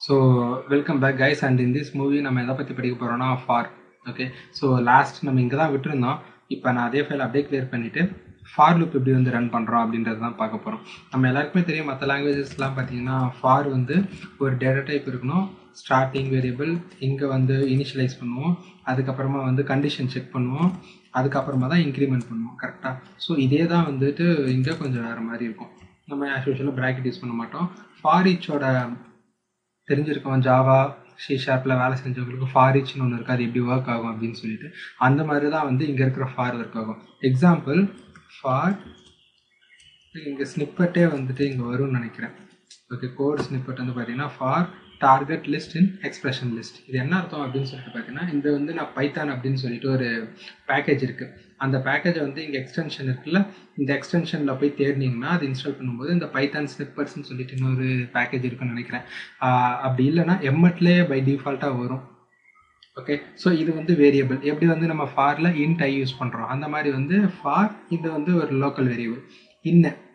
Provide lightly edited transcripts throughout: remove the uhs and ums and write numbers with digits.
So welcome back guys, and in this movie நம்ம எதை பற்றி படிக்க போகிறோம்னா ஃபார். ஓகே, ஸோ லாஸ்ட் நம்ம இங்கே தான் விட்டுருந்தோம். இப்போ நான் அதே ஃபைல் அப்படியே கிளியர் பண்ணிவிட்டு ஃபார் லூப் எப்படி வந்து ரன் பண்ணுறோம் அப்படின்றது தான் பார்க்க போகிறோம். நம்ம எல்லாருக்குமே தெரியும், மற்ற லாங்குவேஜஸ்லாம் பார்த்தீங்கன்னா ஃபார் வந்து ஒரு டேட்டா டைப் இருக்கணும், ஸ்டார்டிங் வேரியபிள், இங்கே வந்து இனிஷியலைஸ் பண்ணுவோம், அதுக்கப்புறமா வந்து கண்டிஷன் செக் பண்ணுவோம், அதுக்கப்புறமா தான் இன்க்ரிமெண்ட் பண்ணுவோம். கரெக்டாக? ஸோ இதே தான் வந்துட்டு இங்கே கொஞ்சம் வேறு மாதிரி இருக்கும். நம்ம ஆஸ் யூஷுவலாக ப்ராக்கெட் யூஸ் பண்ண மாட்டோம். ஃபார் ஈச்சோட தெரிஞ்சிருக்கோம், ஜாவா சி ஷார்ப்பில் வேலை செஞ்சவங்களுக்கு ஃபார் ஈச்னு ஒன்று இருக்குது, அது எப்படி ஒர்க் ஆகும் அப்படின்னு சொல்லிட்டு அந்த மாதிரி தான் வந்து இங்கே இருக்கிற ஃபார் ஒர்க் ஆகும். எக்ஸாம்பிள் ஃபார், இங்கே ஸ்னிப்பட்டே வந்துட்டு இங்கே வரும்னு நினைக்கிறேன். ஓகே, கோட் ஸ்னிப்பட் வந்து பார்த்தீங்கன்னா for target list in expression list. இது என்ன அர்த்தம் அப்படின்னு சொல்லிட்டு பார்த்தீங்கன்னா, இந்த வந்து நான் பைத்தான் அப்படின்னு சொல்லிட்டு ஒரு பேக்கேஜ் இருக்குது. அந்த பேக்கேஜை வந்து இங்கே எக்ஸ்டென்ஷன் இருக்குல்ல, இந்த எக்ஸ்டென்ஷனில் போய் தேடினீங்கன்னா அது இன்ஸ்டால் பண்ணும்போது இந்த பைத்தான் ஸ்னிப்பர்ஸ்ன்னு சொல்லிட்டு இன்னொரு பேக்கேஜ் இருக்குன்னு நினைக்கிறேன். அப்படி இல்லைன்னா எம்எட்லேயே பை டிஃபால்ட்டாக வரும். ஓகே, ஸோ இது வந்து வேரியபிள். எப்படி வந்து நம்ம ஃபாரில் இன்ட் ஐ யூஸ் பண்ணுறோம், அந்த மாதிரி வந்து ஃபார் இது வந்து ஒரு லோக்கல் வேரியபிள்.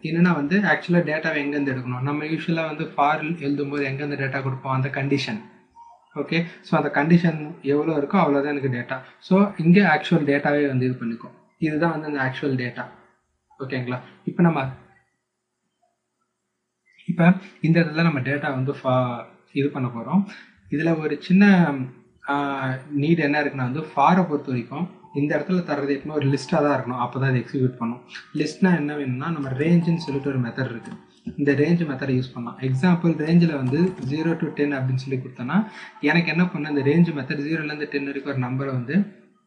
இன்னுன்னா வந்து ஆக்சுவலாக டேட்டாவை எங்கேருந்து எடுக்கணும், நம்ம யூஸ்வலாக வந்து ஃபார் எழுதும்போது எங்கேருந்து டேட்டா கொடுப்போம், அந்த கண்டிஷன். ஓகே, ஸோ அந்த கண்டிஷன் எவ்வளோ இருக்கோ அவ்வளோதான் எனக்கு டேட்டா. ஸோ இங்கே ஆக்சுவல் டேட்டாவே வந்து இது பண்ணிக்கும். இதுதான் வந்து அந்த ஆக்சுவல் டேட்டா. ஓகேங்களா? இப்போ இந்த இடத்துல நம்ம டேட்டா வந்து இது பண்ண போகிறோம். இதில் ஒரு சின்ன நீட் என்ன இருக்குன்னா, வந்து ஃபாரை பொறுத்த வரைக்கும் இந்த இடத்துல தர்றது எப்பவுமே ஒரு லிஸ்ட்டாக தான் இருக்கணும், அப்போ தான் இது எக்ஸிக்யூட் பண்ணும். லிஸ்ட்னா என்ன வேணும்னா, நம்ம ரேஞ்சுன்னு சொல்லிட்டு ஒரு மெத்தட் இருக்குது, இந்த ரேஞ்ச் மெத்தடை யூஸ் பண்ணலாம். எக்ஸாம்பிள் ரேஞ்சில் வந்து 0 to 10 அப்படின்னு சொல்லி கொடுத்தோன்னா எனக்கு என்ன பண்ண, இந்த ரேஞ்ச் மெத்தட் 0லேருந்து 10 வரைக்கும் ஒரு நம்பரை வந்து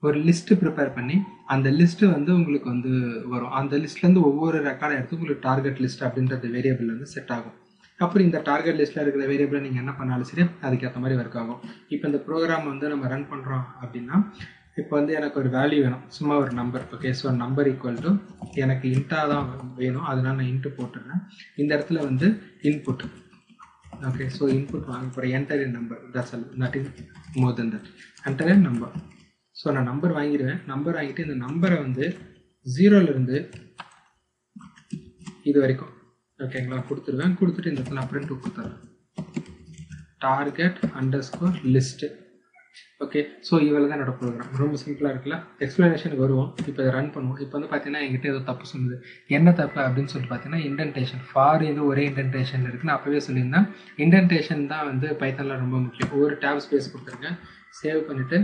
ஒரு லிஸ்ட்டு ப்ரிப்பேர் பண்ணி அந்த லிஸ்ட்டு வந்து உங்களுக்கு வந்து வரும். அந்த லிஸ்ட்லேருந்து ஒவ்வொரு ரெக்கார்டை எடுத்து உங்களுக்கு டார்கெட் லிஸ்ட் அப்படின்றது வேரியபிள் வந்து செட் ஆகும். அப்புறம் இந்த டார்கெட் லிஸ்ட்டில் இருக்கிற வேரியபிளை நீங்கள் என்ன பண்ணாலும் சரி அதுக்கேற்ற மாதிரி ஒர்க் ஆகும். இப்போ இந்த ப்ரோக்ராம் வந்து நம்ம ரன் பண்ணுறோம் அப்படின்னா, இப்போ வந்து எனக்கு ஒரு வேல்யூ வேணும், சும்மா ஒரு number. Okay, so number equal to எனக்கு இன்ட்டாக தான் வேணும், அதனால் நான் இன்ட்டு போட்டுறேன். இந்த இடத்துல வந்து இன்புட். ஓகே, ஸோ இன்புட் வாங்க போகிறேன், enter N number, that's all, not in more then that. Enter N number. So நான் நம்பர் வாங்கிடுவேன். நம்பர் வாங்கிட்டு இந்த நம்பரை வந்து 0லேருந்து இது வரைக்கும் ஓகேங்களா கொடுத்துருவேன். கொடுத்துட்டு இந்த இடத்துல அப்புறம் கொடுத்துறேன் target underscore list. Okay, so இவ்வளோ தான் என்னோட ப்ரோக்ராம். ரொம்ப சிம்பிளாக இருக்குல்ல? எக்ஸ்ப்ளனேஷனுக்கு வருவோம். இப்போ இதை ரன் பண்ணுவோம். இப்போ வந்து பார்த்தீங்கன்னா என்கிட்ட ஏதோ தப்பு சொல்லுது. என்ன தப்பு அப்படின்னு சொல்லிட்டு பார்த்தீங்கன்னா, இன்டென்டேஷன். ஃபார் இது ஒரே இன்டென்டேஷன் இருக்குன்னு அப்போவே சொல்லியிருந்தேன். இன்டென்டேஷன் தான் வந்து பைத்தானில் ரொம்ப முக்கியம். ஒரு டேப் ஸ்பேஸ் கொடுத்துருங்க, சேவ் பண்ணிவிட்டு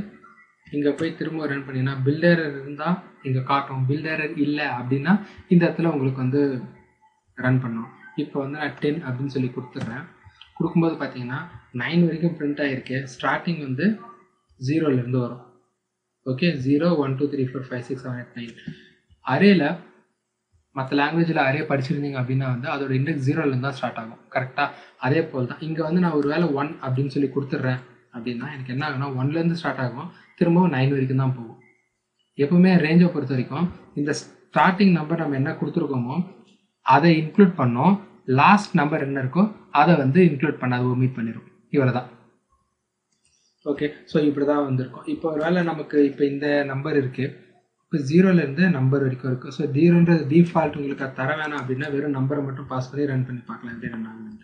இங்கே போய் திரும்ப ரன் பண்ணிங்கன்னா பில்டர் இருந்தால் இங்கே காட்டும், பில்டர் இல்லை அப்படின்னா இந்த இடத்துல உங்களுக்கு வந்து ரன் பண்ணும். இப்போ வந்து நான் 10 அப்படின்னு சொல்லி கொடுத்துட்றேன். கொடுக்கும்போது பார்த்தீங்கன்னா 9 வரைக்கும் பிரிண்ட் ஆகிருக்கு. ஸ்டார்டிங் வந்து 0லேருந்து வரும். ஓகே, 0 1 2 3 4 5 6 7 8 9. அரேல மற்ற லாங்குவேஜில் அரே படிச்சிருந்தீங்க அப்படின்னா வந்து அதோட இண்டெக்ஸ் 0லேருந்து தான் ஸ்டார்ட் ஆகும். கரெக்டாக? அதே போல் தான் இங்கே வந்து நான் ஒரு வேளை 1 அப்படின்னு சொல்லி கொடுத்துட்றேன் அப்படின்னா எனக்கு என்ன ஆகுனா 1லேருந்து ஸ்டார்ட் ஆகும், திரும்பவும் 9 வரைக்கும் தான் போகும். எப்பவுமே ரேஞ்சை பொறுத்த வரைக்கும் இந்த ஸ்டார்டிங் நம்பர் நம்ம என்ன கொடுத்துருக்கோமோ அதை இன்க்ளூட் பண்ணோம், லாஸ்ட் நம்பர் என்ன இருக்கோ அதை வந்து இன்க்ளூட் பண்ண, அதை ஒமிட் பண்ணிடும். இவ்வளோ தான். ஓகே, ஸோ இப்படி தான் வந்திருக்கும். இப்போ ஒரு வேளை நமக்கு இப்போ இந்த நம்பர் இருக்குது, இப்போ 0லேருந்து நம்பர் வரைக்கும் இருக்குது. ஸோ 0ன்றது டிஃபால்ட், உங்களுக்கு அது தர வேணாம் அப்படின்னா வெறும் நம்பரை மட்டும் பாஸ் பண்ணி ரன் பண்ணி பார்க்கலாம் எப்படி ரன் ஆகுதுன்னு.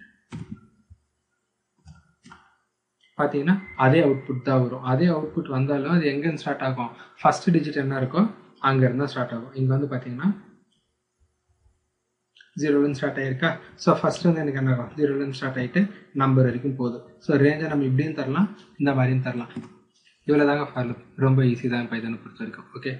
பார்த்தீங்கன்னா அதே அவுட்புட் தான் வரும். அதே அவுட்புட் வந்தாலும் அது எங்கேருந்து ஸ்டார்ட் ஆகும், ஃபர்ஸ்ட் டிஜிட் என்ன இருக்கோ அங்கேருந்து தான் ஸ்டார்ட் ஆகும். இங்கே வந்து பார்த்தீங்கன்னா 0லேருந்து ஸ்டார்ட் ஆகிருக்கா. ஸோ ஃபஸ்ட்டு வந்து எனக்கு என்ன ஆகும், 0லேருந்து ஸ்டார்ட் ஆகிட்டு நம்பர் வரைக்கும் போகுது. ஸோ ரேஞ்சை நம்ம இப்படியும் தரலாம், இந்த மாதிரியும் தரலாம். இவ்வளோ தாங்க ஃபார் லூப். ரொம்ப ஈஸி தான் பைத்தானை பொறுத்த வரைக்கும். ஓகே.